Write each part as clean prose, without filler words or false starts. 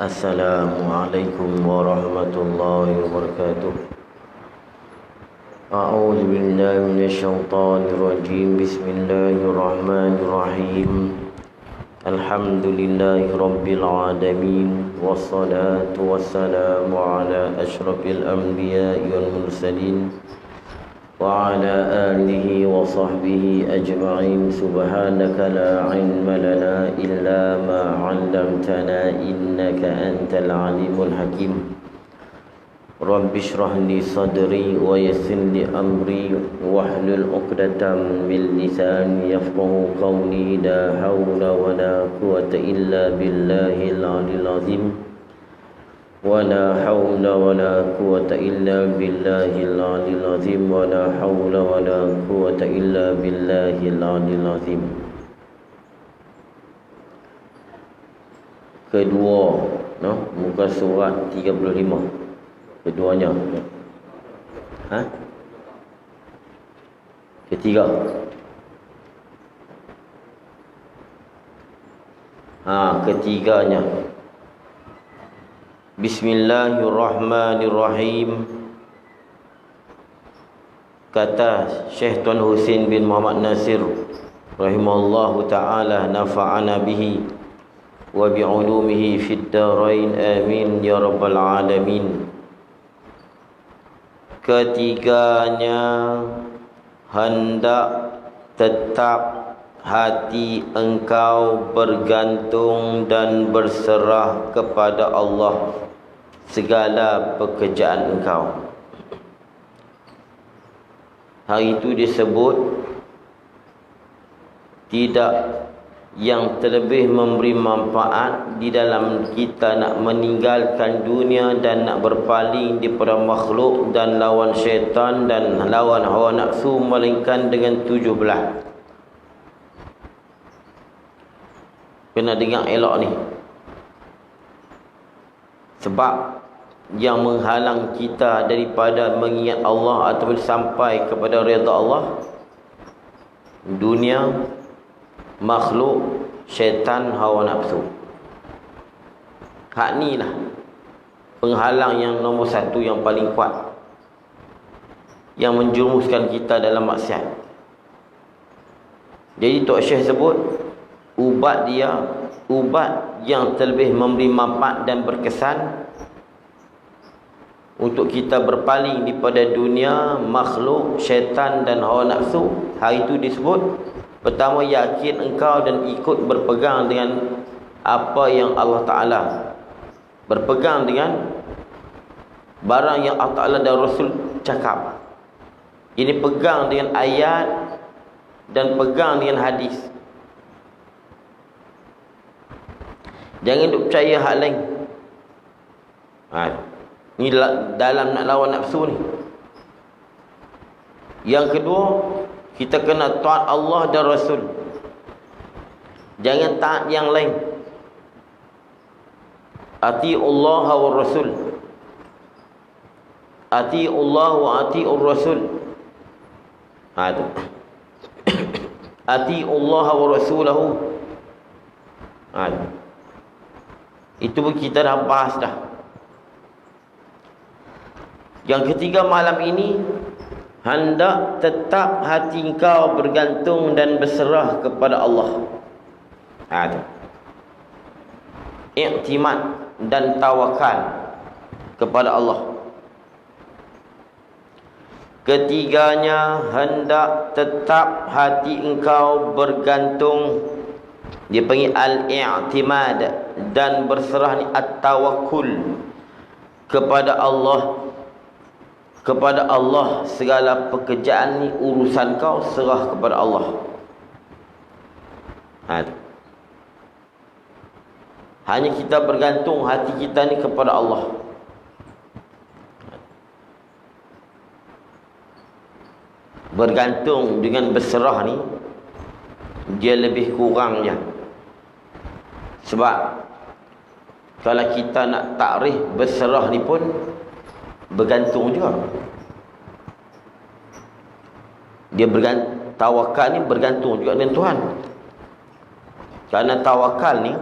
Assalamualaikum warahmatullahi wabarakatuh. A'udzu billahi minasyaitonir rajim. Bismillahirrahmanirrahim. Alhamdulillahi rabbil alamin. Wassalatu wassalamu ala asyrafil anbiya'i wal mursalin wa ala alihi wa sahbihi ajma'in. Subhanaka la ilma lana illa ma 'allamtana innaka antal alimul hakim. Rabbi shrah li sadri wa yassir li amri wahlul 'uqdatam min lisani yafqahu qawli. La haula wa la quwwata illa billahil 'aliyyil 'azim. ولا حول ولا قوة إلا بالله العلي العظيم. ولا حول ولا قوة إلا بالله العلي العظيم. Kedua, muka surat 35. Keduanya. Ketiga. Ketiganya. Bismillahirrahmanirrahim. Kata Syekh Tuan Husin bin Muhammad Nasir rahimahullahu ta'ala, nafa'ana bihi wa bi'ulumihi fid darain amin ya rabbal alamin. Ketiganya, hendak tetap hati engkau bergantung dan berserah kepada Allah segala pekerjaan engkau. Hari itu disebut tidak yang terlebih memberi manfaat di dalam kita nak meninggalkan dunia dan nak berpaling daripada makhluk dan lawan syaitan dan lawan hawa nafsu, melainkan dengan 7 belah. Kena dengar elok ni. Sebab yang menghalang kita daripada mengingat Allah ataupun sampai kepada redha Allah, dunia, makhluk, syaitan, hawa nafsu. Hak ni lah penghalang yang nombor satu, yang paling kuat, yang menjerumuskan kita dalam maksiat. Jadi Tok Syekh sebut ubat dia, ubat yang terlebih memberi manfaat dan berkesan untuk kita berpaling daripada dunia, makhluk, syaitan dan hawa nafsu. Hari itu disebut, pertama, yakin engkau dan ikut berpegang dengan apa yang Allah Ta'ala, berpegang dengan barang yang Allah Ta'ala dan Rasul cakap. Ini pegang dengan ayat dan pegang dengan hadis. Jangan duk percaya hak lain. Ni dalam nak lawan nafsu ni. Yang kedua, kita kena taat Allah dan Rasul. Jangan taat yang lain. Ati'ullah wa Rasul. Ati'ullah wa ati'ur Rasul. Tu. Ati'ullah wa Rasulahu. Itu pun kita dah bahas dah. Yang ketiga, malam ini hendak tetap hati engkau bergantung dan berserah kepada Allah. Iktimad dan tawakal kepada Allah. Ketiganya, hendak tetap hati engkau bergantung, dia panggil al-i'timad, dan berserah ni at-tawakkul kepada Allah. Kepada Allah segala pekerjaan ni, urusan kau serah kepada Allah. Hanya kita bergantung hati kita ni kepada Allah. Bergantung dengan berserah ni, dia lebih kurangnya. Sebab kalau kita nak takrif berserah ni pun bergantung juga. Dia tawakal ni bergantung juga dengan Tuhan. Kerana tawakal ni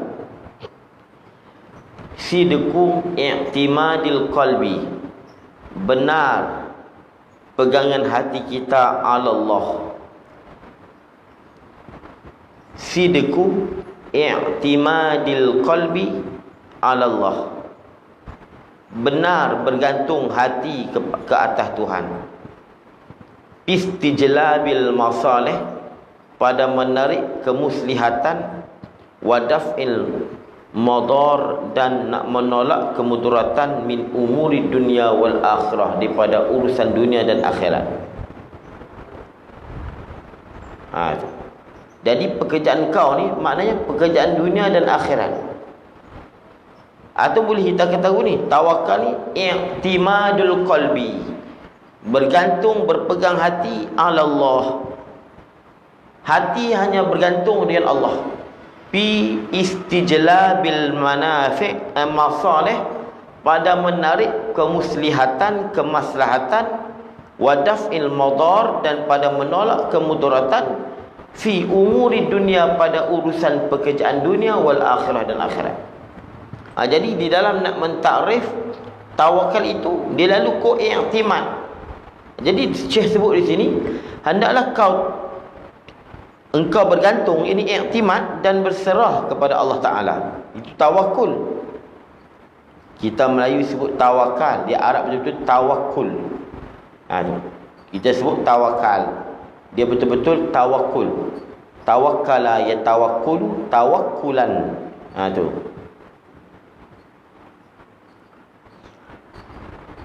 sidqu i'timadil qalbi, benar pegangan hati kita ala Allah. Sidqu i'timadil qalbi ala Allah, benar bergantung hati ke atas Tuhan. Istijlabil masalih, pada menarik kemuslihatan, wadaf'il madar, dan nak menolak kemudaratan, min umuri dunia wal akhirah, daripada urusan dunia dan akhirat. Jadi pekerjaan kau ni maknanya pekerjaan dunia dan akhirat. Atau boleh kita kata ni, tawakal ni i'timadul qalbi, bergantung, berpegang hati ala Allah. Hati hanya bergantung dengan Allah. Fi istijlabil manafi' masalih, pada menarik kemuslihatan, kemaslahatan, wadaf'il madar, dan pada menolak kemudaratan, fi umuri dunia, pada urusan pekerjaan dunia, wal akhirah, dan akhirat. Jadi di dalam nak mentakrif tawakal itu, dia lalu ko i'timad. Jadi Syekh sebut di sini, hendaklah engkau bergantung, ini i'timad, dan berserah kepada Allah Ta'ala. Itu tawakul. Kita Melayu sebut tawakal, di Arab betul-betul tawakul. Kita sebut tawakal, dia betul-betul tawakul. Tawakkala ya tawakkulu tawakkulan. Tu.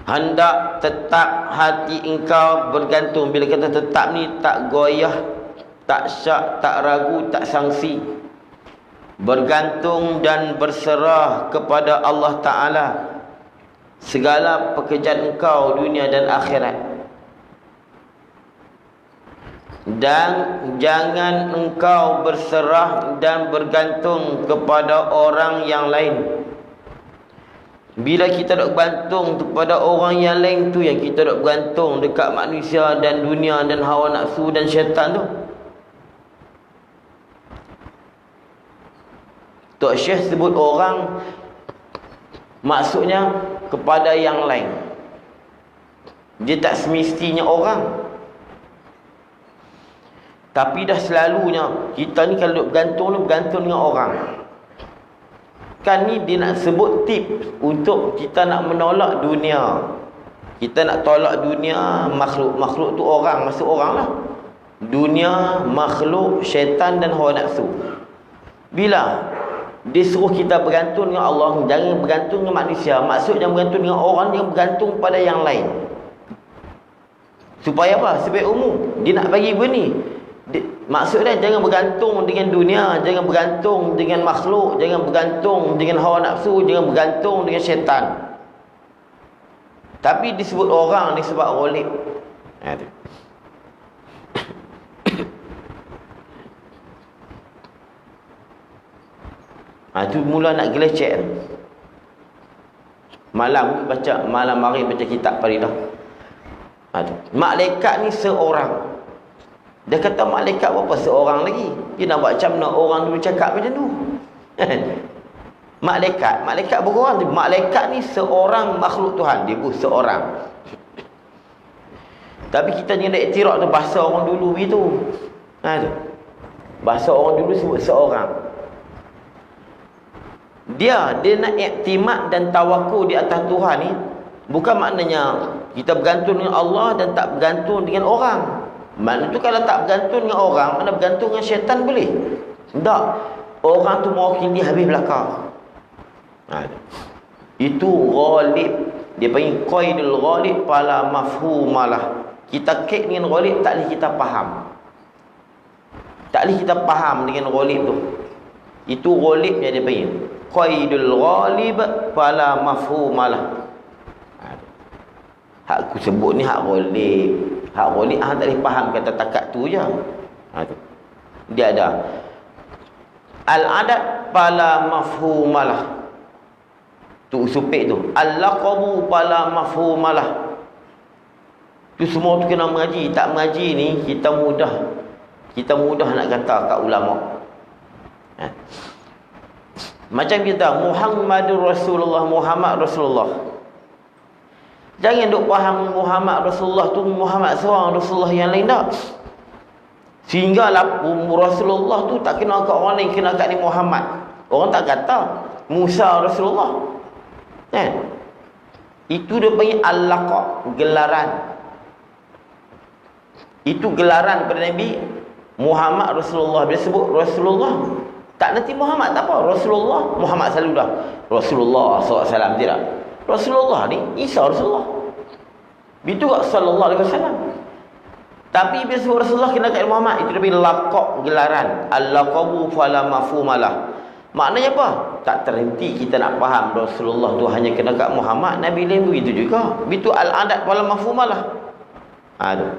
Hendak tetap hati engkau bergantung. Bila kata tetap ni, tak goyah, tak syak, tak ragu, tak sangsi. Bergantung dan berserah kepada Allah Ta'ala segala pekerjaan engkau dunia dan akhirat. Dan jangan engkau berserah dan bergantung kepada orang yang lain. Bila kita dok bergantung kepada orang yang lain tu, yang kita dok bergantung dekat manusia dan dunia dan hawa nafsu dan syaitan tu. Tok Syekh sebut orang, maksudnya kepada yang lain. Dia tak semestinya orang. Tapi dah selalunya kita ni kalau duk bergantung dengan orang. Kan ni dia nak sebut tips untuk kita nak menolak dunia. Kita nak tolak dunia, makhluk tu orang, masuk orang lah. Dunia, makhluk, syaitan dan hawa nafsu. Bila dia suruh kita bergantung dengan Allah, jangan bergantung dengan manusia. Maksud jangan bergantung dengan orang, jangan bergantung pada yang lain. Supaya apa? Supaya umum. Dia nak bagi benih. Maksudnya jangan bergantung dengan dunia, jangan bergantung dengan makhluk, jangan bergantung dengan hawa nafsu, jangan bergantung dengan syaitan. Tapi disebut orang ni sebab ghalib. Tu mula nak gelecek. Malam hari baca kitab Faridah. Malaikat ni seorang. Dia kata malaikat berapa seorang lagi. Dia nak buat macam mana orang dulu cakap macam tu. Malaikat berorang. Malaikat ni seorang makhluk Tuhan. Dia bukan seorang. Tapi kita jangan iktiraf tu bahasa orang dulu begitu. Bahasa orang dulu sebut seorang. Dia nak iktimad dan tawakul di atas Tuhan ni, bukan maknanya kita bergantung dengan Allah dan tak bergantung dengan orang. Maknanya tu kalau tak bergantung dengan orang, mana bergantung dengan syaitan boleh? Tak. Orang tu mewakili habis belakang. Itu ghalib. Dia panggil qaidul ghalib fala mafhumalah. Kita kek dengan ghalib tak boleh kita faham. Tak boleh kita faham dengan ghalib tu. Itu ghalib yang dia panggil qaidul ghalib fala mafhumalah. Hak aku sebut ni hak ghalib. Hak ghalib tak boleh faham kata takat tu je. Dia ada al-adat fala mafhumalah. Tu supik tu. Al-laqabu fala mafhumalah. Tu semua tu kena mengaji. Tak mengaji ni kita mudah nak kata kat ulama. Macam kita Muhammadur Rasulullah, Muhammad Rasulullah. Jangan duk faham Muhammad Rasulullah tu Muhammad seorang, Rasulullah yang lain tak. Sehinggalah Rasulullah tu tak kena kat orang lain, kena kat ni Muhammad. Orang tak kata Musa Rasulullah. Itu dia panggil al-laqab, gelaran. Itu gelaran pada Nabi Muhammad Rasulullah. Bila sebut Rasulullah, tak nanti Muhammad tak apa. Rasulullah, Muhammad selalu dah Rasulullah SAW, tidak. Rasulullah ni Isa Rasulullah. Itu kat sallallahu alaihi wasallam. Tapi bila sebut Rasulullah kena kat Muhammad, itu lebih laqab, gelaran. Al-laqabu fala mafhumalah. Maknanya apa? Tak terhenti kita nak faham Rasulullah tu hanya kena kat Muhammad, Nabi lain begitu juga. Itu al-adat wala mafhumalah. Aduh.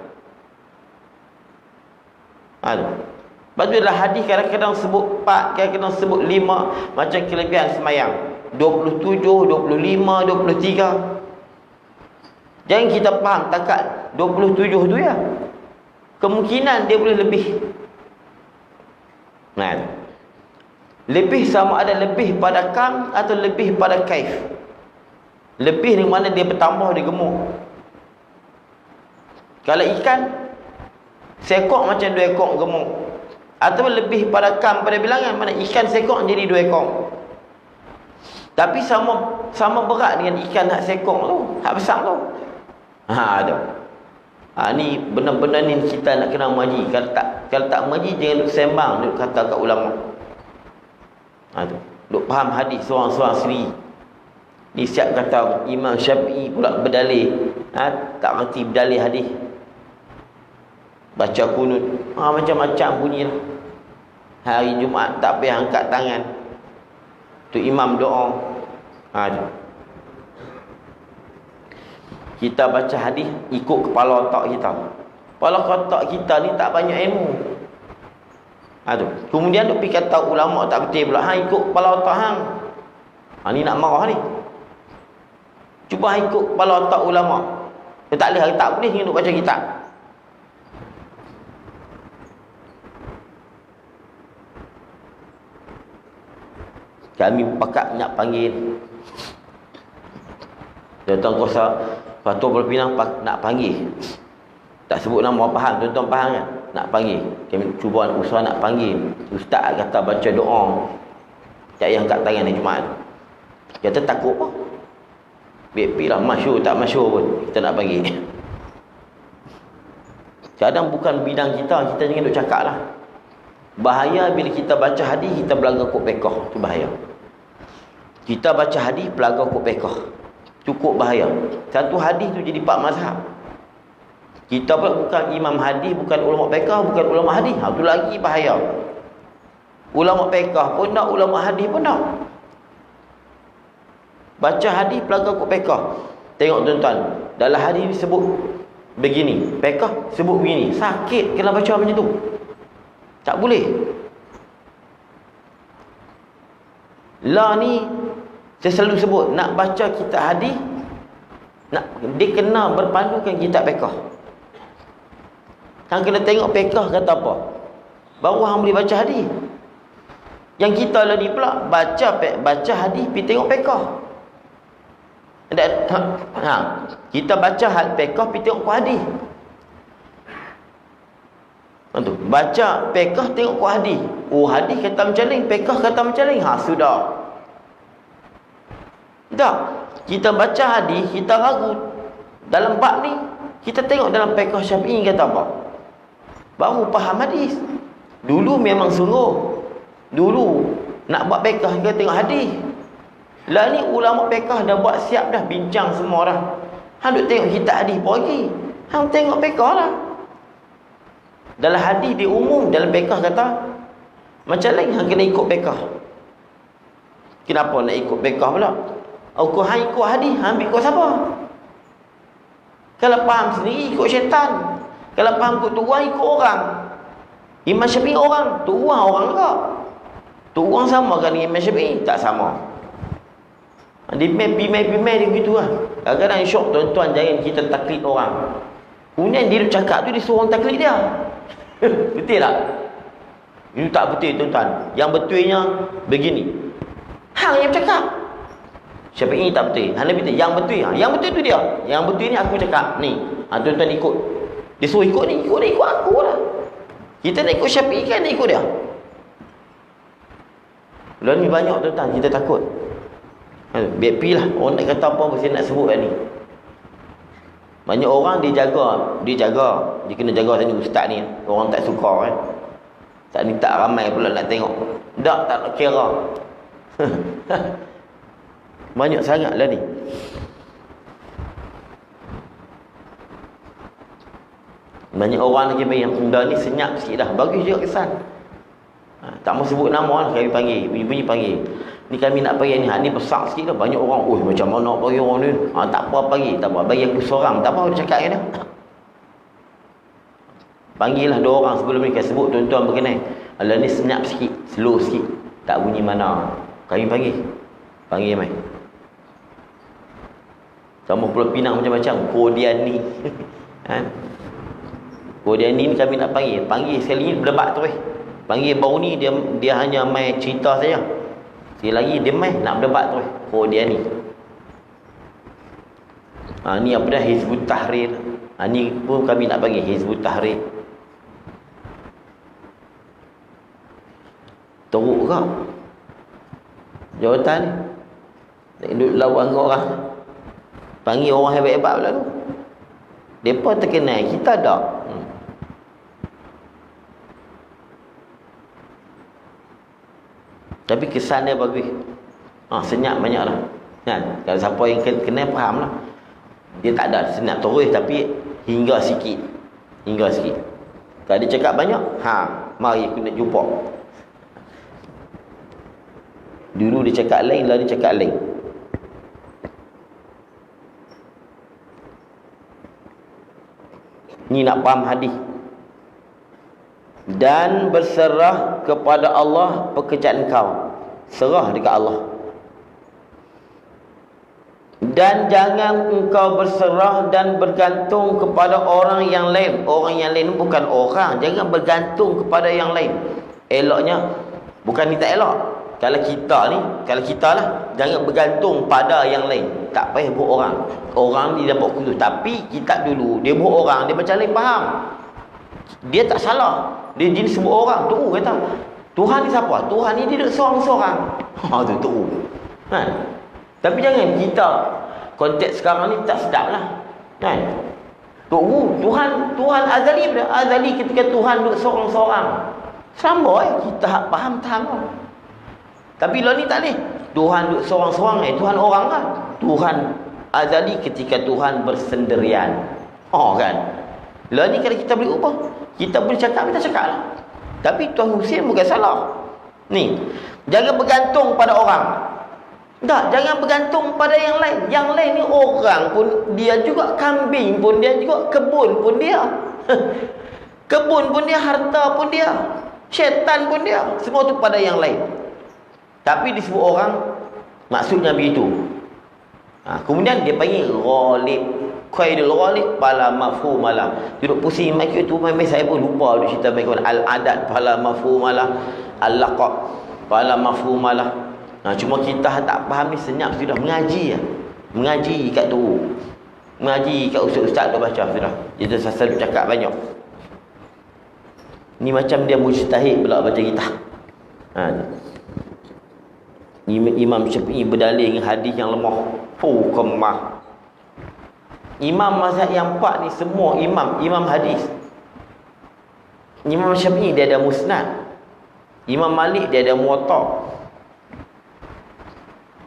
Lepas tu adalah hadis kadang-kadang sebut 4, kadang-kadang sebut 5 macam kelebihan semayang. 27, 25, 23. Jangan kita faham takat 27 tu ya. Kemungkinan dia boleh lebih. Lebih sama ada lebih pada kam atau lebih pada kaif. Lebih ni mana dia bertambah, dia gemuk. Kalau ikan seekor macam 2 ekor gemuk. Atau lebih pada kam pada bilangan, mana ikan seekor jadi 2 ekor. Tapi sama berat dengan ikan hak seekor tu, hak besar tu. Ada. Ni benar-benar ni kita nak kena mengaji. Kalau tak mengaji jangan duk sembang, duk kata kat ulama. Duk faham hadis seorang-seorang sendiri. Ni siap kata Imam Syafi'i pula berdalil. Tak reti berdalil hadis. Baca kunut. Macam-macam bunyi lah. Hari Jumaat tak payah angkat tangan. Tu imam doa. Kita baca hadis ikut kepala otak kita. Kepala otak kita ni tak banyak ilmu. Kemudian duk pergi kata ulama tak betul pula. Ikut kepala otak hang. Ni nak marah ni. Cuba ikut kepala otak ulama. Dia tak boleh, tak boleh duk baca kitab. Kami pakat nak panggil tuan-tuan kuasa Fatul Berpinang nak panggil. Tak sebut nama, faham? Tuan-tuan faham kan? Nak panggil. Kami cuba usaha nak panggil. Ustaz kata baca doa. Tak payah angkat tangan ni Jumaat. Kata takut apa? BP lah, masyur tak masyur pun kita nak panggil. Kadang bukan bidang kita jangan duk cakap lah. Bahaya bila kita baca hadis kita belagak kok pekoh, tu bahaya. Kita baca hadis belagak kok pekoh, cukup bahaya. Satu hadis tu jadi 4 mazhab. Kita pun bukan imam hadis, bukan ulama pekoh, bukan ulama hadis. Tu lagi bahaya. Ulama pekoh pun tak, ulama hadis pun tak. Baca hadis belagak kok pekoh. Tengok tuan-tuan, dalam hadis sebut begini, pekoh sebut begini. Sakit kena baca macam tu. Tak boleh. Ni saya selalu sebut, nak baca kitab hadis, dia kena berpandukan kitab fiqh. Hang kena tengok fiqh kata apa, baru hang boleh baca hadis. Yang kita lah ni pula baca hadis pergi tengok fiqh. Kita baca fiqh pergi tengok hadis. Baca fiqh tengok hadis. Hadis kata macam ni, fiqh kata macam ni. Sudah. Tak. Kita baca hadis, kita ragu dalam bab ni, kita tengok dalam fiqh Syafi'i kata apa. Baru faham hadis. Dulu memang sungguh. Dulu nak buat fiqh kita tengok hadis. Lah ni ulama fiqh dah buat siap dah, bincang semua dah. Hang duk tengok kitab hadis pagi. Hang tengok fiqh lah. Dalam hadis dia umum, dalam fiqh kata macam lain, hang kena ikut fiqh. Kenapa nak ikut fiqh pula? Hang ikut hadis, hang ambil ikut siapa? Kalau faham sendiri ikut syaitan. Kalau faham ikut tuan ikut orang. Imam Syafi'i orang, tuan orang ke? Tuan sama kan dengan Imam Syafi'i? Tak sama. Dia pimai dia begitu lah. Kadang-kadang syok tuan-tuan, jangan kita taklid orang. Kemudian dia cakap tu dia suruh orang taklid dia. Betul tak? Itu tak betul tuan-tuan. Yang betulnya begini. Hang yang bercakap. Syafi'i tak betul. Hanafi betul. Yang betul. Yang betul tu dia. Yang betul ni aku cakap. Ni. Tuan-tuan ikut. Dia suruh ikut ni. Ikut dia, ikut aku lah. Kita nak ikut Syafi'i kan, nak ikut dia. Lalu ni banyak tuan-tuan. Kita takut. BP lah. Orang nak kata apa saya nak sebut kan ni. Banyak orang dia jaga. Dia kena jaga sini ustaz ni. Orang tak suka kan. Tak ni tak ramai pula nak tengok. Tak nak kira. Banyak sangat lah ni. Banyak orang lagi yang benda ni senyap sikit dah. Bagus juga kesan. Tak mau sebut nama lah. Kami panggil. Bunyi-bunyi panggil. Ni kami nak panggil ni. Ni besar sikit dah. Banyak orang. Oh macam mana nak panggil orang ni. Tak apa panggil. Tak apa. Bagi aku seorang. Tak apa dia cakap dengan dia. Panggil lah 2 orang sebelum ni. Kami sebut tuan-tuan berkenaan. Alah ni senyap sikit. Slow sikit. Tak bunyi mana. Kami panggil. Panggil mai. Sama Pulau Pinang macam-macam. Kodiani. Kodiani ni kami nak panggil. Panggil sekali ni berdebat terus. Panggil baru ni dia hanya main cerita saja. Sekali lagi dia main nak berdebat terus. Kodiani. Ni apa dah Hizbut Tahrir. Ni pun kami nak panggil Hizbut Tahrir. Teruk ke jawatan ni? Nak duduk lawan dengan orang. Panggil orang hebat-hebat pula tu. Mereka terkenal, kita tak. Tapi kesan dia bagus. Senyap banyak lah. Kan? Kalau siapa yang kenal faham lah. Dia tak ada senyap terus tapi hingga sikit. Hingga sikit. Kalau dia cakap banyak, mari aku nak jumpa. Dulu dia cakap lain, lalu dia cakap lain. Ni nak faham hadis. Dan berserah kepada Allah pekerjaan kau. Serah dekat Allah. Dan jangan engkau berserah dan bergantung kepada orang yang lain. Orang yang lain bukan orang. Jangan bergantung kepada yang lain. Eloknya, bukan ni tak elok. Kalau kita lah, jangan bergantung pada yang lain. Tak payah buat orang. Orang ni dapat khusus. Tapi kitab dulu, dia buat orang, dia macam lain faham. Dia tak salah. Dia jenis sebut orang. Tu kata, Tuhan ni siapa? Tuhan ni dia duduk seorang-seorang. Tu. Tapi jangan kita, konteks sekarang ni tak sedap lah. Kan? Tuhan azali pada. Azali ketika Tuhan duduk seorang-seorang. Sama kita faham. Tapi lah ni tak boleh. Tuhan duduk seorang-seorang. Tuhan orang kan. Tuhan azali ketika Tuhan bersendirian. Kan. Lah ni kalau kita boleh ubah. Kita boleh cakap, kita cakap lah. Tapi Tuan Husin bukan salah. Ni. Jangan bergantung pada orang. Tak, jangan bergantung pada yang lain. Yang lain ni orang pun dia juga. Kambing pun dia juga. Kebun pun dia. Kebun pun dia. Harta pun dia. Syaitan pun dia. Semua tu pada yang lain. Tapi disebut orang, maksudnya begitu. Kemudian dia panggil ghalib. Qaidul ghalib pala mafhumalah. Duduk pusing mic tu, main saya pun lupa duduk cerita mic al-adad pala mafhumalah, al-laqab pala mafhumalah. Cuma kita tak faham ni senyap sudah mengaji lah. Mengaji kat tu. Mengaji kat ustaz-ustaz tu baca sudah. Dia selalu cakap banyak. Ni macam dia mujtahid pula baca kita. Imam Syafi'i berdalil dengan hadis yang lemah. Kemah. Imam mazhab yang 4 ni semua imam hadis. Imam Syafi'i dia ada musnad. Imam Malik dia ada muwatta.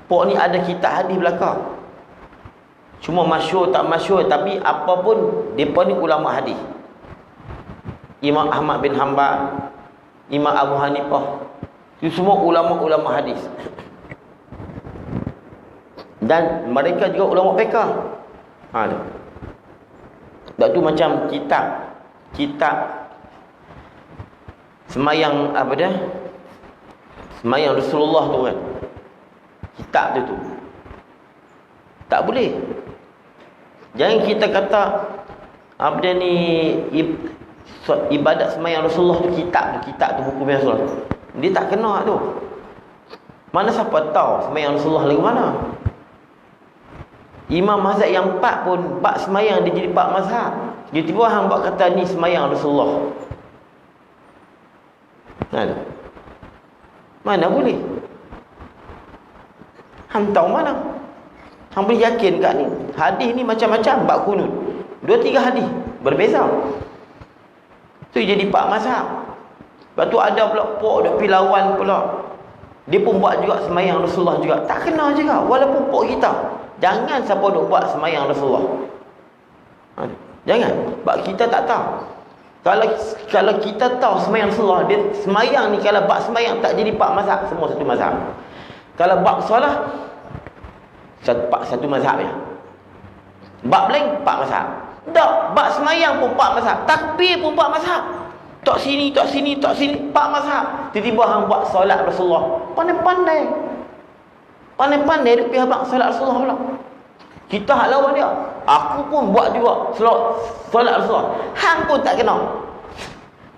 Pok ni ada kitab hadis belakang. Cuma masyhur tak masyhur, tapi apa pun depa ni ulama hadis. Imam Ahmad bin Hanbal, Imam Abu Hanifah, itu semua ulama-ulama hadis. Dan mereka juga ulama fiqh. Tak tu macam kitab semayang apa dah? Semayang Rasulullah tu kan. Kitab tu. Tak boleh. Jangan kita kata apa dia ni ibadat semayang Rasulullah tu kitab tu buku Rasulullah. Dia tak kena tu. Mana siapa tahu semayang Rasulullah lagu mana? Imam mazhab yang 4 pun bab semayang dia jadi 4 mazhab. Dia tiba hang buat kata ni semayang Rasulullah. Mana boleh? Hang tahu mana? Hang boleh yakin kat ni. Hadis ni macam-macam bab kunut. 2-3 hadis berbeza. Tu jadi 4 mazhab. Lepas tu ada pula pok duk pi lawan pula. Dia pun buat juga semayang Rasulullah juga. Tak kena juga walaupun pok kita. Jangan siapa duk buat semayang Rasulullah. Jangan. Sebab kita tak tahu. Kalau kita tahu semayang Rasulullah, dia semayang ni kalau bab semayang tak jadi 4 mazhab, semua satu mazhab. Kalau bab solat satu mazhab ya. Bab lain 4 mazhab. Tak, bab semayang pun 4 mazhab. Takbir pun 4 mazhab. Tak sini, tak sini, tak sini, 4 mazhab. Tiba-tiba hang buat solat Rasulullah. Pandai-pandai. Pandai-pandai duk pergi buat solat Rasulullah pula. Kita hak lawan dia. Aku pun buat juga solat Rasulullah. Hang pun tak kena.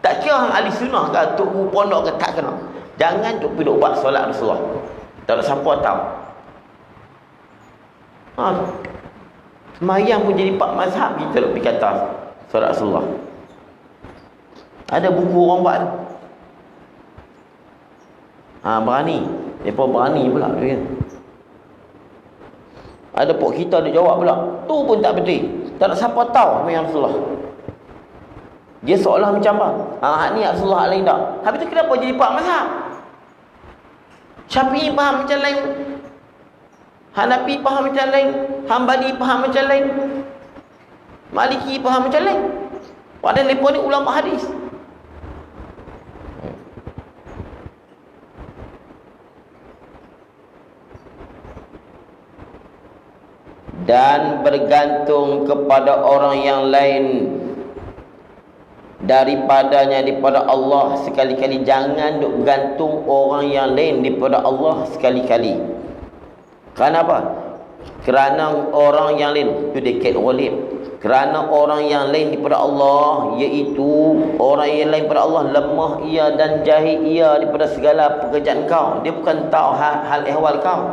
Tak kira hang ahli sunnah ke tok pondok ke tak kena. Jangan duk pergi buat solat Rasulullah. Tak ada siapa tahu. Semayang pun jadi 4 mazhab kita duk pergi kata solat Rasulullah. Ada buku orang buat. Berani. Mereka berani pula tu kan. Ada pok kita ada jawab pula. Tu pun tak betul. Tak nak siapa tahu semayang Rasulullah. Dia seolah macam apa? Ni Rasulullah lain tak. Habis tu kenapa jadi 4 mazhab? Syafi'i faham macam lain. Hanafi faham macam lain. Hambali faham macam lain. Maliki faham macam lain. Padahal mereka ni ulama hadis. Dan bergantung kepada orang yang lain daripadanya daripada Allah sekali-kali. Jangan duk bergantung orang yang lain daripada Allah sekali-kali. Kenapa? Kerana orang yang lain itu dekat ghalib. Kerana orang yang lain daripada Allah, iaitu orang yang lain daripada Allah, lemah ia dan jahil ia daripada segala pekerjaan kau. Dia bukan tahu hal ehwal kau.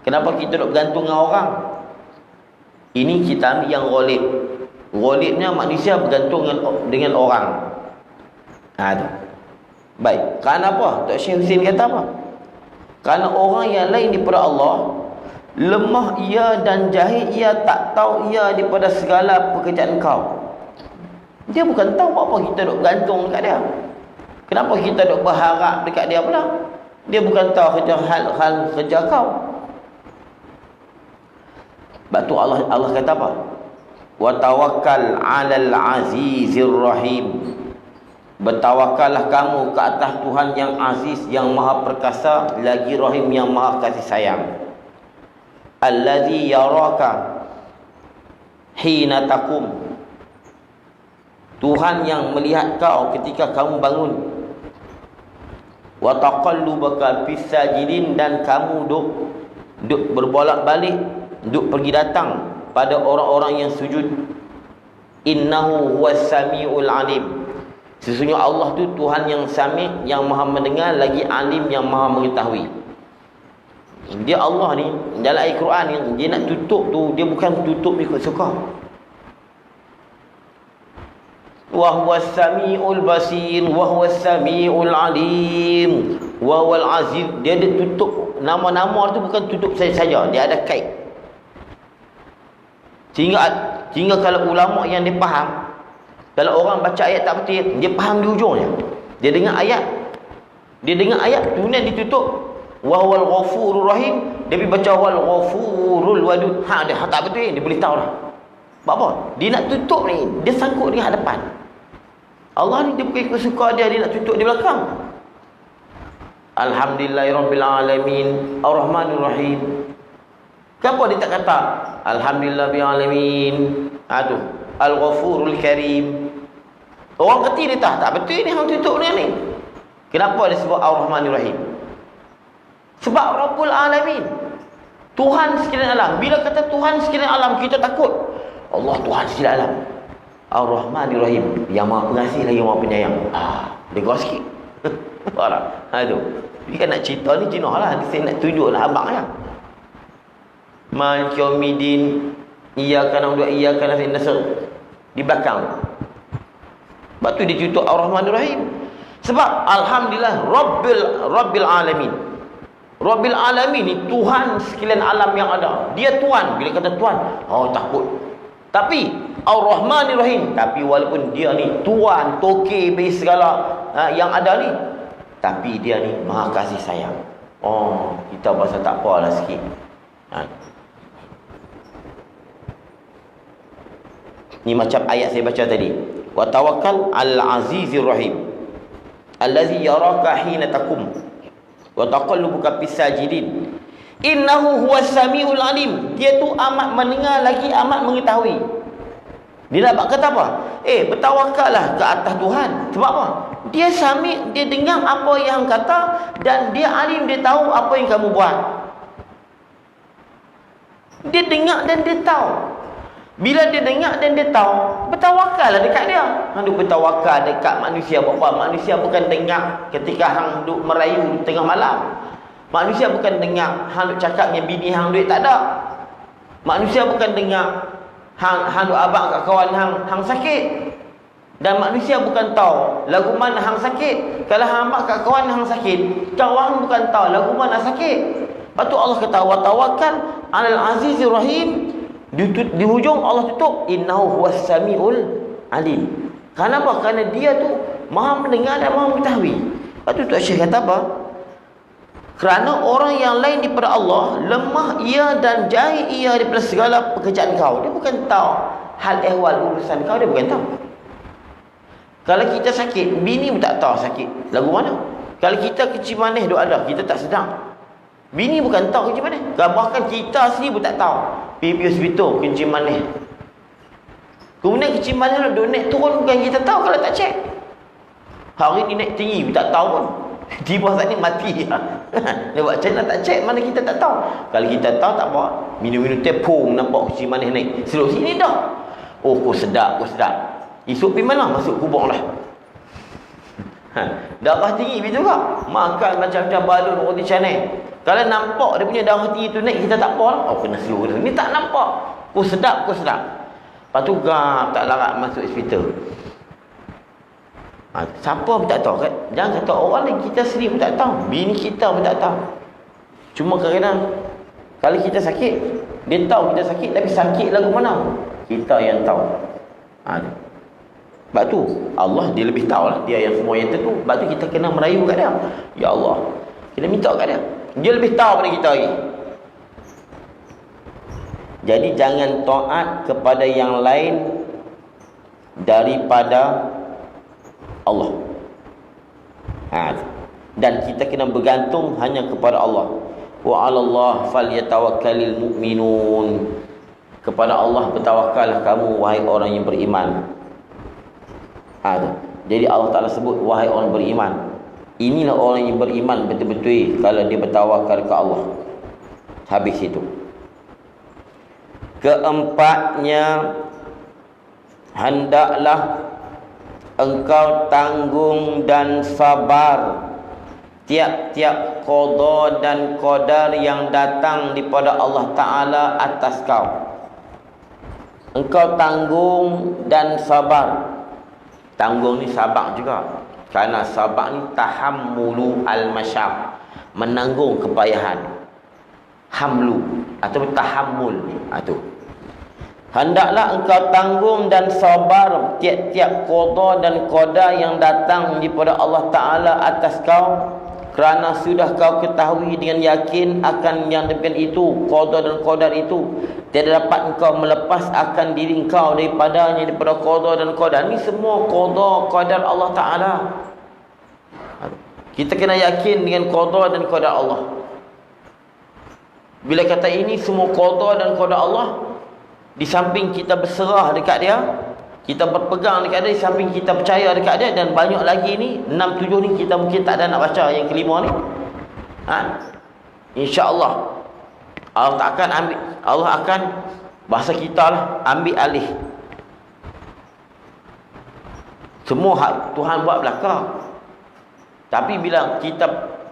Kenapa kita duk bergantung dengan orang? Ini kita ambil yang ghalib. Ghalibnya manusia bergantung dengan orang. Baik. Kerana apa? Tok Syekh Husin kata apa? Kerana orang yang lain daripada Allah, lemah ia dan jahil ia, tak tahu ia daripada segala pekerjaan kau. Dia bukan tahu apa kita duk bergantung dekat dia. Kenapa kita duk berharap dekat dia pula? Dia bukan tahu hal kerja kau. Sebab tu Allah kata apa? Wa tawakkal 'alal 'azizir rahim. Bertawakallah kamu ke atas Tuhan yang aziz, yang maha perkasa, lagi rahim, yang maha kasih sayang. Allazi yaraka hina taqum. Tuhan yang melihat kau ketika kamu bangun. Wa taqallubaka fis sajidin, dan kamu duk berbolak-balik, duk pergi datang pada orang-orang yang sujud. Innahu huwas samiul alim. Sesungguhnya Allah tu Tuhan yang sami', yang maha mendengar, lagi alim, yang maha mengetahui. Dia Allah ni dalam Al-Quran ni, dia nak tutup tu, dia bukan tutup ikut suka. Wa huwas samiul basir wa huwas samiul alim wa huwal aziz. Dia ada tutup nama-nama tu, bukan tutup saja, dia ada kait. Sehingga kalau ulama yang dia faham, kalau orang baca ayat tak betul, dia faham di hujungnya. Dia dengar ayat, kemudian ditutup wa huwal ghafurur rahim, dia pergi baca wal ghafurul wadud. Dia tak betul, dia boleh tahu lah. Sebab apa? Dia nak tutup ni, dia sangkut dengan hadapan. Allah ni dia bukan ikut suka dia nak tutup di belakang. Alhamdulillahirabbil alamin arrahmanir rahim. Kenapa dia tak kata alhamdulillahirabbil alamin? Tu al-ghafurul karim. Orang kerti dia tak betul ni hang tutup ni. Kenapa dia sebut ar-rahmanir rahim? Sebab Rabbul alamin, Tuhan sekalian alam. Bila kata Tuhan sekalian alam, kita takut Allah Tuhan sekalian alam. Ar-rahmanir rahim, yang maha pengasih lagi maha penyayang. Dia gua sikit. Faham? Tu. Tapi kan nak cerita ni Cina lah. Saya nak tunjuklah abang ya. Maliki yaumiddin, iyyaka na'budu wa iyyaka nasta'in, di belakang. Sebab tu dia tutup Ar-Rahmanir Rahim. Sebab alhamdulillah Rabbil alamin. Rabbil alamin ni Tuhan sekalian alam yang ada. Dia Tuhan. Bila kata Tuhan, oh takut. Tapi Ar-Rahmanir Rahim, tapi walaupun dia ni Tuhan, toke base segala yang ada ni, tapi dia ni Maha kasih sayang. Oh, kita bahasa tak apalah sikit. Ni macam ayat saya baca tadi. Wa tawakkal 'alal 'azizir rahim allazi yaraka hina taqum wa taqallubuka fis sajidin innahu huwas samiul alim. Dia tu amat mendengar lagi amat mengetahui. Dia nak kata apa? Bertawakallah ke atas Tuhan. Sebab apa? Dia sami, dia dengar apa yang kata, dan dia alim, dia tahu apa yang kamu buat. Dia dengar dan dia tahu. Bila dia dengar dan dia tahu, bertawakallah dekat dia. Hang duk bertawakal dekat manusia apa? Manusia bukan dengar ketika hang duk merayu tengah malam. Manusia bukan dengar hang duk cakap dengan bini hang duit tak ada. Manusia bukan dengar hang duk abang kat kawan hang sakit. Dan manusia bukan tahu lagu mana hang sakit. Kalau hang abang kat kawan hang sakit, kawan hang bukan tahu lagu mana sakit. Lepas tu Allah kata wa tawakkal 'alal 'azizir rahim. Di hujung Allah tutup innahu huwas samiul alim. Kenapa? Kerana dia tu Maha mendengar dan Maha mengetahui. Lepas tu Tok Syekh kata apa? Kerana orang yang lain daripada Allah lemah ia dan jahil ia daripada segala pekerjaan kau. Dia bukan tahu hal ehwal urusan kau, dia bukan tahu. Kalau kita sakit, bini pun tak tahu sakit lagu mana. Kalau kita kecil manis duk ada, kita tak sedar. Bini bukan tahu kencing manis. Bahkan kita sendiri pun tak tahu. Pergi hospital kencing manis. Kemudian kencing manis duk naik turun, bukan kita tahu kalau tak cek. Hari ni naik tinggi pun tak tahu pun. Tiba saat ni mati. Dia buat macam mana tak cek, mana kita tak tahu. Kalau kita tahu tak apa, minum-minum tepung nampak kencing manis naik. Selok sini dah. Oh kau sedap, kau sedap. Esok pergi mana? Masuk kubur lah. Darah tinggi begitu juga. Makan macam-macam balon roti canai. Kalau nampak dia punya darah tinggi tu naik, kita tak apa lah. Oh kena slow. Ni tak nampak. Kau sedap, kau sedap. Lepas tu gap, tak larat masuk hospital. Siapa pun tak tahu. Jangan kata orang lain, kita sendiri pun tak tahu. Bini kita pun tak tahu. Cuma kadang-kadang kalau kita sakit, dia tahu kita sakit, tapi sakit lagu mana? Kita yang tahu. Sebab tu Allah dia lebih tahu lah. Dia yang semua yang tentu. Sebab tu kita kena merayu kat dia. Ya Allah, kita minta kat dia. Dia lebih tahu pada kita lagi. Jadi jangan taat kepada yang lain daripada Allah. Dan kita kena bergantung hanya kepada Allah. Wa 'alallah falyatawakkalul mu'minun. Kepada Allah bertawakallah kamu wahai orang yang beriman. Jadi Allah Ta'ala sebut wahai orang beriman. Inilah orang yang beriman betul-betul kalau dia bertawakal ke Allah. Habis itu. Keempatnya, hendaklah engkau tanggung dan sabar tiap-tiap qada dan qadar yang datang daripada Allah Ta'ala atas kau. Engkau tanggung dan sabar. Tanggung ni sabar juga. Kerana sabar ni tahammulu al-masyaq, menanggung kepayahan. Hamlu atau tahammul itu. Hendaklah engkau tanggung dan sabar tiap-tiap qada dan qadar yang datang daripada Allah Ta'ala atas kau, kerana sudah kau ketahui dengan yakin akan yang demikian itu, qada dan qadar itu tiada dapat engkau melepas akan diri engkau daripadanya, daripada qada dan qadar. Ni semua qada qadar Allah Ta'ala. Kita kena yakin dengan qada dan qadar Allah. Bila kata ini semua qada dan qadar Allah, di samping kita berserah dekat dia, kita berpegang dekat dia, di samping kita percaya dekat dia, dan banyak lagi ni, 6, 7 ni kita mungkin tak ada nak baca yang kelima ni. InsyaAllah Allah tak akan ambil, Allah akan, bahasa kita lah, ambil alih semua hak Tuhan buat belakang. Tapi bila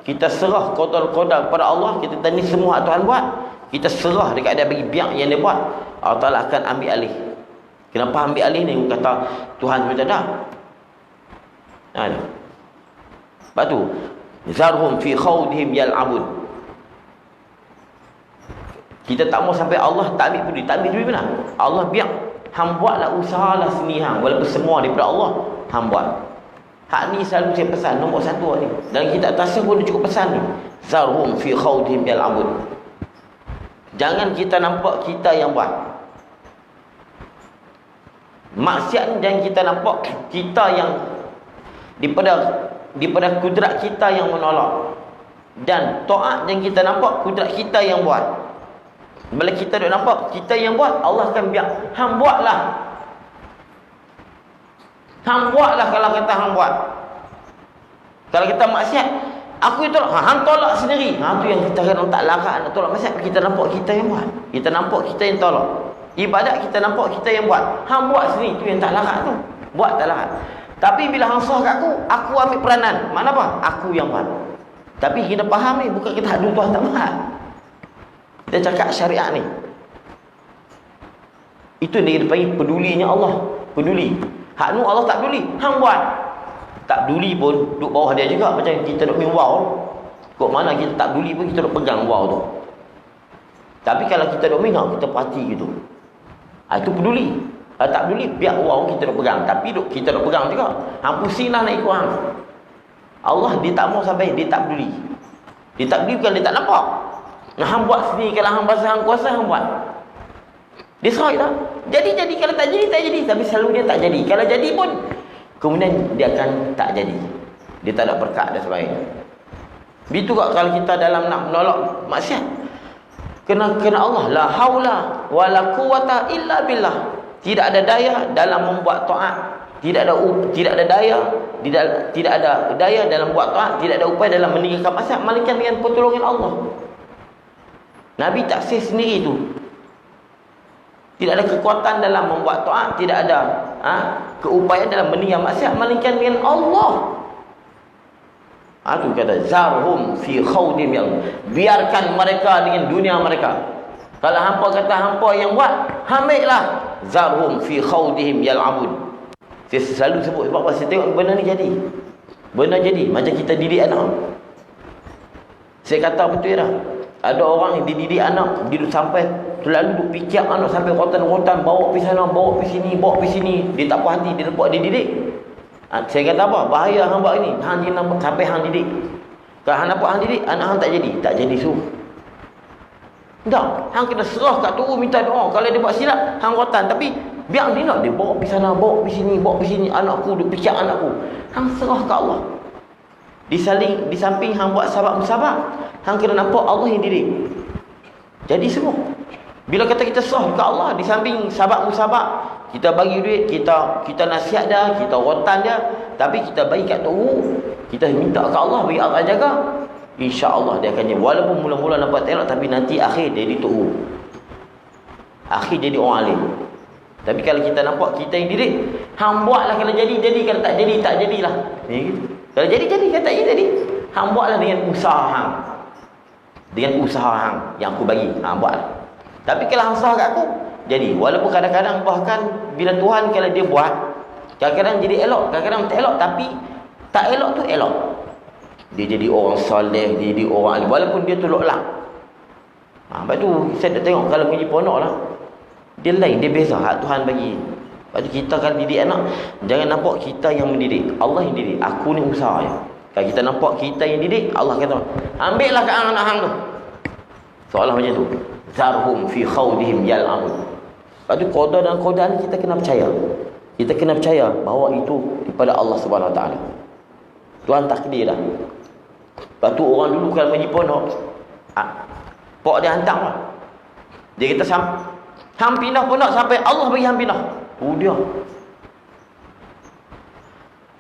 kita serah qadar kepada Allah, kita tanya semua Tuhan buat, kita serah dekat dia, bagi biar yang dia buat, Allah Ta'ala akan ambil alih. Kenapa ambil alih ni? Kata Tuhan pun tak ada. Lepas tu zarhum fi khawdihim yal'abun. Kita tak mau sampai Allah tak ambil peduli. Tak ambil peduli mana? Allah biar hang buatlah, usahalah sini hang, walaupun semua daripada Allah hang buat. Hak ni selalu saya pesan, nombor satu ni. Dalam kitab tasawuf pun dia cukup pesan ni. Zarhum fi khawdihim yal'abun. Jangan kita nampak kita yang buat maksiat, dan kita nampak kita yang daripada kudrat kita yang menolak, dan taat yang kita nampak kudrat kita yang buat. Bila kita duk nampak kita yang buat, Allah akan biar hang buatlah. Hang buatlah kalau kata hang buat. Kalau kita maksiat, aku itu tolak, hang tolak sendiri. Tu yang kita kadang tak larat nak tolak maksiat. Kita nampak kita yang buat, kita nampak kita yang tolak. Ibadat kita nampak kita yang buat, hang buat sendiri. Tu yang tak larat tu, buat tak larat. Tapi bila hang sah kat aku ambil peranan. Mana apa? Aku yang buat. Tapi kita faham ni, bukan kita adu Tuhan tak buat. Kita cakap syariat ni, itu dia panggil pedulinya Allah. Peduli. Hak nu Allah tak peduli, hang buat. Tak peduli pun duduk bawah dia juga. Macam kita duduk main wow, kok mana kita tak peduli pun kita duduk pegang wow tu. Tapi kalau kita duduk main, kita perhati gitu, itu peduli. Tak peduli, biar wow kita duduk pegang. Tapi kita duduk pegang juga. Hang pusing lah nak ikut hang. Allah dia tak mau sampai, dia tak peduli. Dia tak peduli bukan dia tak nampak. Nah, hang buat sendiri. Kalau hang rasa hang kuasa, hang buat. Dia serah tak? Jadi. Kalau tak jadi, tak jadi. Tapi selalu dia tak jadi. Kalau jadi pun, kemudian dia akan tak jadi. Dia tak ada berkat dan sebagainya. Begitu juga kalau kita dalam nak menolak maksiat, kena Allah. La haula wa la quwata illa billah. Tidak ada daya dalam membuat taat. Tidak ada daya dalam buat taat. Tidak ada upaya dalam meninggalkan maksiat, melainkan dengan pertolongan Allah. Nabi taksir sendiri tu. Tidak ada kekuatan dalam membuat taat, tidak ada keupayaan dalam meninggalkan maksiat, melainkan dengan Allah. Tu kata zarhum fi khawdim, biarkan mereka dengan dunia mereka. Kalau hampa kata hampa yang buat, ambillah. Zarhum fi khawdihim yal'abun. Saya selalu sebut sebab apa? Saya tengok benda ni jadi. Benda jadi macam kita didik anak. Saya kata betul dah. Ada orang yang dididik anak, dia sampai selalu duk fikir anak sampai rotan-rotan, bawa pergi sana, bawa pergi sini, bawa pergi sini. Dia tak puas hati, dia nampak dia didik. Saya kata apa? Bahaya hang buat ni. Hang jangan nampak sampai hang didik. Kalau hang nampak hang didik, anak hang tak jadi. Tak jadi suruh. Tak. Hang kena serah kat tu, minta doa. Kalau dia buat silap, hang rotan. Tapi biar dia nak, dia bawa pergi sana, bawa pergi sini, bawa pergi sini. Anakku, duk fikir anakku. Hang serah kat Allah. Di samping hang buat sabar-sabar, hang kena nampak Allah yang didik. Jadi semua. Bila kata kita serah kat Allah, di samping sabar-sabar, kita bagi duit, kita nasihat dia, kita rotan dia, tapi kita bagi kat tu, kita minta kat Allah, bagi Allah jaga, insya-Allah dia akan jadi. Walaupun mula-mula nampak elok, tapi nanti akhir dia ditu'u. Akhir jadi orang alim. Tapi kalau kita nampak kita yang didik, hang buatlah, kalau jadi, kalau tak jadi, tak jadilah. Gitu. Kalau jadi, kalau tak jadi, hang buatlah dengan usaha hang. Dengan usaha hang yang aku bagi, hang buatlah. Tapi kalau hang serah kat aku, jadi. Walaupun kadang-kadang bahkan bila Tuhan kalau dia buat, kadang-kadang jadi elok, kadang-kadang tak elok. Tapi tak elok tu elok. Dia jadi orang soleh, dia jadi orang alim, walaupun dia tolak lah. Lepas tu saya dah tengok kalau pergi pondok lah, dia lain, dia beza hak Tuhan bagi. Lepas tu kita kalau didik anak, jangan nampak kita yang mendidik, Allah yang didik. Aku ni usaha je. Kalau kita nampak kita yang didik, Allah kata ambillah kat anak hang tu. Soalan macam tu. Zarhum fi khawdihim yal'abun. Lepas tu qada dan qadar ni kita kena percaya. Kita kena percaya bahawa itu daripada Allah Subhanahu Wa Taala. Tuhan takdir dah. Lepas tu orang dulu kalau pergi pondok, pok dia hantar lah. Dia kata hang pindah pondok sampai Allah bagi hang pindah. Dia.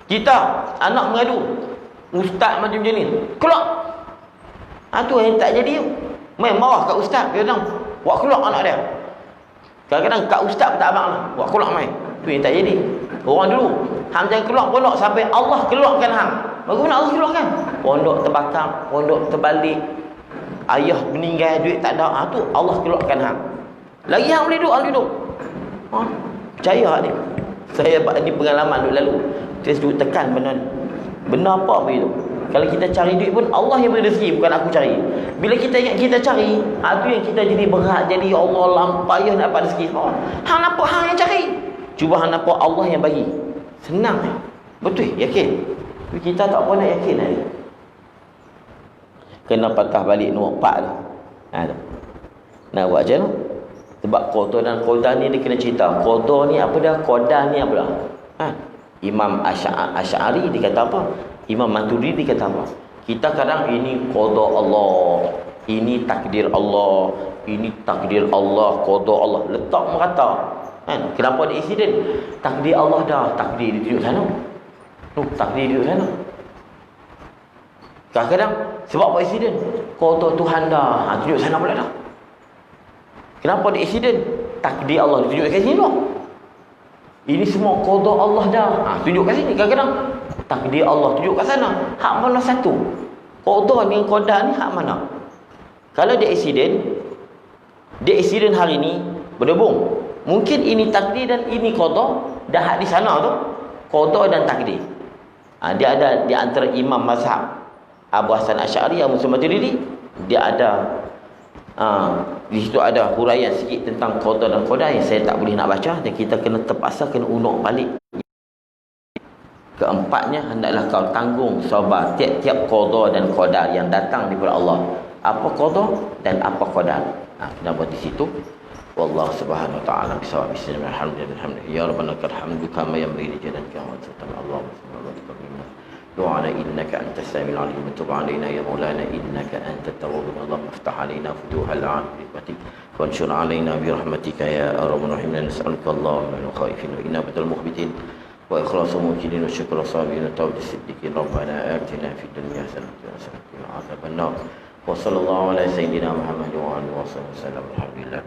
Kita anak mengadu, ustaz macam ni. Keluar. Tu yang tak jadi. Main marah kat ustaz, dia bilang, buat keluar anak dia. Kadang-kadang kat ustaz pun tak abang lah, buat keluar main. Tu yang tak jadi. Orang dulu, hang jangan keluar pondok sampai Allah keluarkan hang. Bagaimana Allah keluarkan? Pondok terbakar, pondok terbalik, ayah meninggal, duit tak ada. Tu Allah keluarkan hang. Lagi hang boleh duduk. Percaya ni. Saya ni pengalaman dulu lalu. Saya duduk tekan benda ni. Benda apa begitu? Kalau kita cari duit pun Allah yang beri rezeki, bukan aku cari. Bila kita ingat kita cari, tu yang kita jadi berat, jadi ya Allah lampayah nak dapat rezeki. Hang nampak hang yang cari. Cuba hang nampak Allah yang bagi. Senang. Betul, yakin. Tapi kita tak pernah yakin hari. Kena patah balik nombor 4 tu. Tu. Nak buat macam mana? Sebab qada dan qadar ni dia kena cerita. Qada ni apa dah? Qadar ni apa dah? Imam Asy'ari dia kata apa? Imam Maturidi dia kata apa? Kita kadang ini qada Allah, ini takdir Allah, ini takdir Allah, qada Allah. Letak merata. Kenapa ada insiden? Takdir Allah dah, takdir dia duduk sana. Takdir dia duduk sana. Kadang-kadang sebab apa insiden? Qada Tuhan dah, duduk sana pula dah. Kenapa ada insiden? Takdir Allah dia duduk kat sini dah. Ini semua qada Allah dah. Tunjuk kat sini. Kadang-kadang takdir Allah tunjuk kat sana. Hak mana satu? Qada dengan qadar ni hak mana? Kalau dia accident hari ni berdebung. Mungkin ini takdir dan ini qada, dah hak di sana tu. Qada dan takdir. Dia ada di antara imam mazhab Abu Hasan Asy'ari yang Muslim Maturidi, dia ada di situ ada huraian sikit tentang qada dan qadar yang saya tak boleh nak baca, dan kita kena terpaksa kena unuk balik. Keempatnya, hendaklah kau tanggung sabar tiap-tiap qada dan qadar yang datang daripada Allah. Apa qada dan apa qadar. Kena buat di situ. Wallahu subhanahu wa ta'ala bisawab. Bismillahirrahmanirrahim. Ya Rabbana lakal hamdu kama yanbaghi li jalalika wa sultanika. Allahumma salli wa sallim. دعانا إنك أنت السميع العليم وتب علينا يا مولانا إنك أنت التواب اللهم افتح علينا فتوح العافية وانشر علينا برحمتك يا أرحم الراحمين نسألك اللهم من الخائفين وإنابة المخبتين وإخلاص الموكلين والشكر الصابرين وتوبة الصديقين ربنا آتنا في الدنيا حسنة وقنا عذاب النار وصلى الله على سيدنا محمد وعلى آله وصحبه وسلم الحمد لله